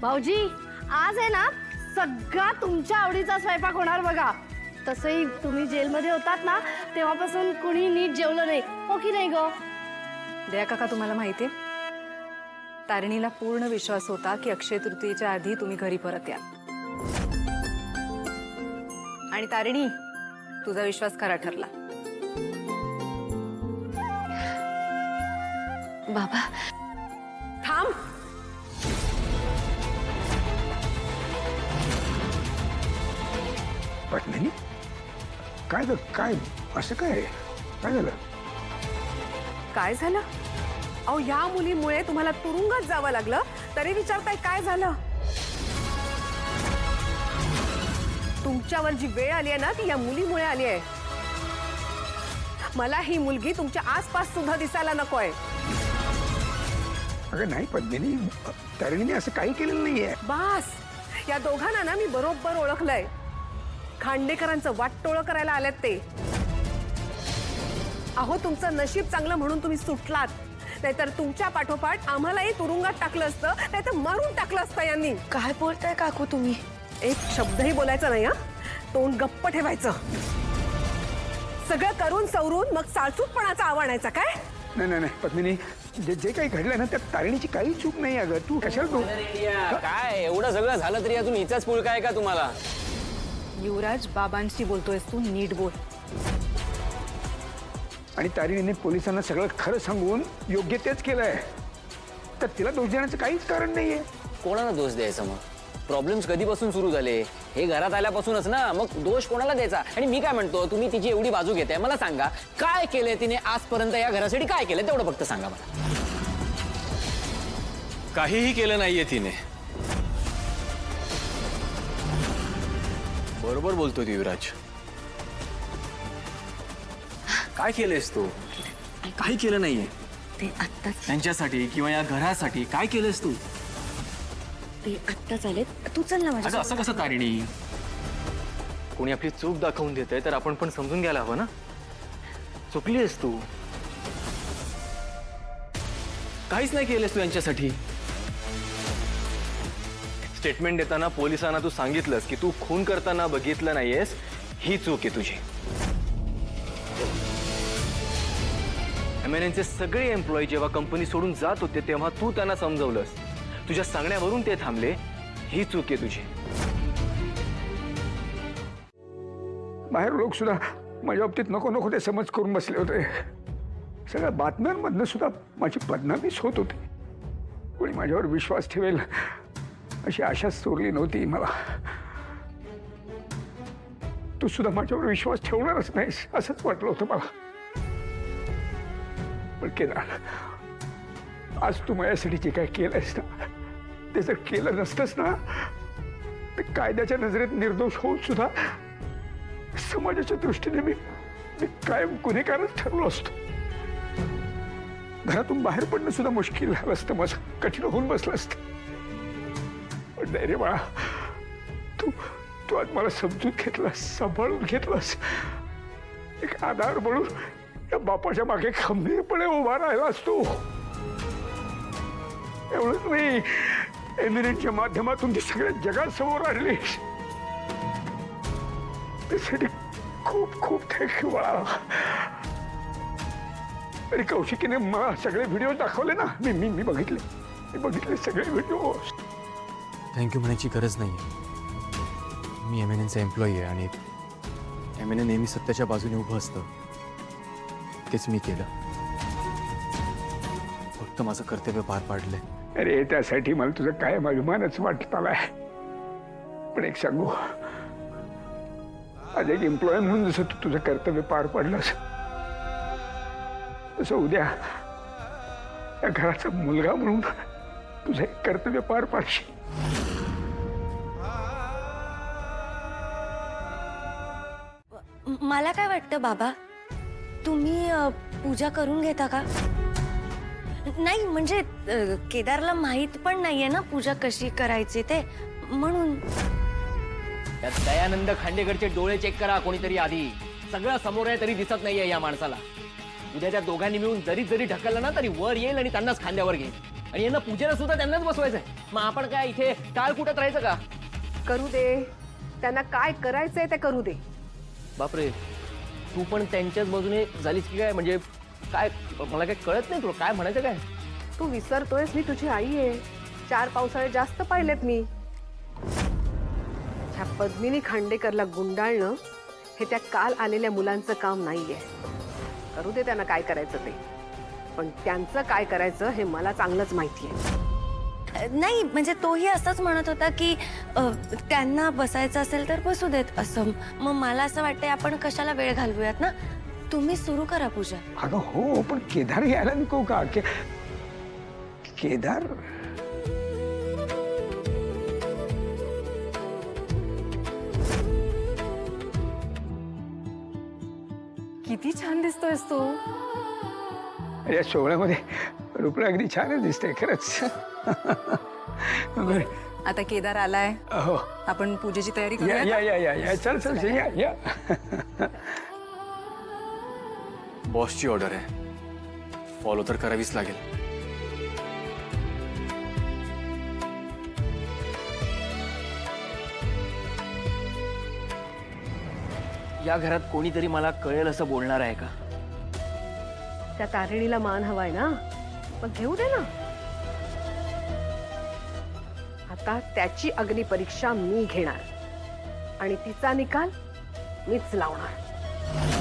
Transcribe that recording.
भाऊजी आज आहे ना सगळा तुमच्या आवडीचा स्वयंपाक होणार बघा। तसंही तुम्ही जेलमध्ये होतात ना तेव्हापासून कुणी नीट जेवलं नाही, हो की नाही ग? दया काका, तुम्हाला माहितीये तारिणीला पूर्ण विश्वास होता की अक्षय तृतीयेच्या आधी तुम्ही घरी परत याल। आणि तारिणी, तुझा विश्वास खरा ठरला। बाबा थांब। पत्नी काय काय असं काय काय झालं? काय झालं? अहो, या मुलीमुळे तुम्हाला तुरुंगात जावं लागलं तरी विचारताय काय झालं? तुमच्यावर जी वेळ आली आहे ना ती या मुलीमुळे आली आहे। मला ही मुलगी तुमच्या आसपास सुद्धा दिसायला नकोय। अगं नाही पद्मिनी, तारिणीने असं काही केलेलं नाहीये। बास, या दोघांना ना मी बरोबर ओळखलंय। खांडेकरांचं वाटटोळं करायला आलेत ते। अहो, तुमचं नशीब चांगलं म्हणून तुम्ही सुटलात, नाहीतर तुमच्या पाठोपाठ आम्हालाही तुरुंगात टाकलं असतं, नाहीतर मारून टाकलं असतं यांनी। काय बोलताय काकू तुम्ही? एक शब्दही बोलायचा नाही हा, तोंड गप्प ठेवायचं। सगळं करून सवरून मग साळसूतपणाचा आवाणायचा काय? नाही नाही नाही पद्मिनी, जे जे काही घडलं ना त्यात तारिणीची काही चूक नाही। अगं तू कशाला तू काय एवढं सगळं झालं तरी अजून हिचाच पुळ काय का तुम्हाला? युवराज, बाबांशी बोलतोयस तू, नीट बोल। आणि तारिणीने पोलिसांना सगळं खरं सांगून योग्य तेच केलंय, तर तिला दोष देण्याचं काहीच कारण नाहीये। कोणाला दोष द्यायचा मग? प्रॉब्लेम्स कधीपासून सुरू झाले? हे घरात आल्यापासूनच ना, मग दोष कोणाला द्यायचा? आणि मी काय म्हणतो, तुम्ही तिची एवढी बाजू घेताय, मला सांगा काय केलंय तिने आजपर्यंत या घरासाठी? काय केलंय तेवढं फक्त सांगा मला। काहीही केलं नाहीये तिने। बरोबर बोलतो युवराज। काय केलंयस तू? काही केलं नाहीये ते आत्ताच त्यांच्यासाठी किंवा या घरासाठी। काय केलंयस तू? ते आत्ताच आलेत, तू चल ना माझ्या। अगं असं कसं तारिणी? कोणी आपली चूक दाखवून देतंय तर आपण पण समजून घ्यायला हवं ना। चुकलीस तू, काहीच नाही केलंस तू यांच्यासाठी। स्टेटमेंट देताना पोलिसांना तू सांगितलंस की तू खून करताना बघितलं नाहीयेस, ही चूक आहे तुझी। MNNचे सगळे एम्प्लॉई जेव्हा कंपनी सोडून जात होते तेव्हा तू त्यांना समजवलंस, तुझ्या सांगण्यावरून ते थांबले, ही चूक आहे तुझी। बाहेर लोक सुद्धा माझ्या बाबतीत नको नको ते समज करून बसले होते। सगळ्या बातम्यांमधनं सुद्धा माझी बदनामीच होत होती। कोणी माझ्यावर विश्वास ठेवेल अशी आशाच सोडली नव्हती मला। तू सुद्धा माझ्यावर विश्वास ठेवणारच नाहीस असंच वाटलं होतं मला। पण केदार, आज तू माझ्यासाठी जे काय केलंयस ना, ते जर केलं नसतंस ना तर कायद्याच्या नजरेत निर्दोष होऊन सुद्धा समाजाच्या दृष्टीने मी कायम गुन्हेगारच ठरलो असतो। घरातून बाहेर पडणं सुद्धा मुश्किल झालं असतं, माझं कठीण होऊन बसलं असतं। पण नाही रे बाळा, तू आज मला समजून घेतलास, सांभाळून घेतलास, एक आधार म्हणून या बापाच्या मागे खंबीरपणे उभा राहिलास तू। एवढंच नाही, एमिनेंटच्या माध्यमातून ती सगळ्या जगासमोर आणलीस, त्यासाठी खूप खूप थँक्यू बाळा। आणि कौशिकीने मला सगळे व्हिडिओ दाखवले ना, मी बघितले सगळे व्हिडिओ। थँक्यू म्हणायची गरज नाहीये। मी MNNचा एम्प्लॉई आहे आणि MNN नेहमी सत्याच्या बाजूने उभं असतं, तेच मी केलं। फक्त माझं कर्तव्य पार पाडलंय। अरे त्यासाठी मला तुझं कायम अभिमानच वाटत आलाय। पण एक सांगू, आज एक एम्प्लॉय म्हणून जसं तू तुझं कर्तव्य पार पाडलंस, तसं उद्या या घराचा मुलगा म्हणून तुझं एक कर्तव्य पार पाडशील। मला काय वाटतं बाबा, तुम्ही पूजा करून घेता का? नाही म्हणजे केदारला माहित पण नाहीये ना पूजा कशी करायची ते, म्हणून। त्यात दयानंद खांडेकरचे डोळे चेक करा कोणीतरी आधी। सगळं समोर आहे तरी दिसत नाहीये या माणसाला। उद्या त्या दोघांनी मिळून जरी ढकललं ना तरी वर येईल आणि त्यांनाच खांद्यावर घेईल। आणि यांना पूजेला सुद्धा त्यांनाच बसवायचंय. मग आपण काय इथे टाळ कुठत राहायचं का? करू दे, त्यांना काय करायचंय ते करू दे. बापरे, तू पण त्यांच्याच बाजूने झालीस की काय? म्हणजे काय, मला काय कळत नाही तुला काय म्हणायचं काय? तू विसरतोयस मी तुझी आई आहे. 4 पावसाळे जास्त पाहिलेत मी. ह्या पद्मिनी खांडेकरला गुंडाळणं हे त्या काल आलेल्या मुलांचं काम नाहीये. करू दे त्यांना काय करायचं ते, पण त्यांचं काय करायचं हे मला चांगलंच माहितीये. नाही म्हणजे तोही असंच म्हणत होता की त्यांना बसायचं असेल तर बसू देत असं. मग मला असं वाटतंय आपण कशाला वेळ घालवूयात ना, तुम्ही सुरू करा पूजा. अगं हो, पण केदार यायला नको का? केदार किती छान दिसतोयस तू. या सोहळ्यामध्ये रुपया अगदी छानच दिसते खरंच. बरं, आता केदार आलाय, हो, आपण पूजेची तयारी या करूया या या या चल चल चल, या या. बॉसची ऑर्डर आहे, फॉलो तर करावीच लागेल. या घरात कोणीतरी मला कळेल असं बोलणार आहे का? त्या तारिणीला मान हवाय ना, मग घेऊ दे ना. आता त्याची अग्निपरीक्षा मी घेणार आणि तिचा निकाल मीच लावणार.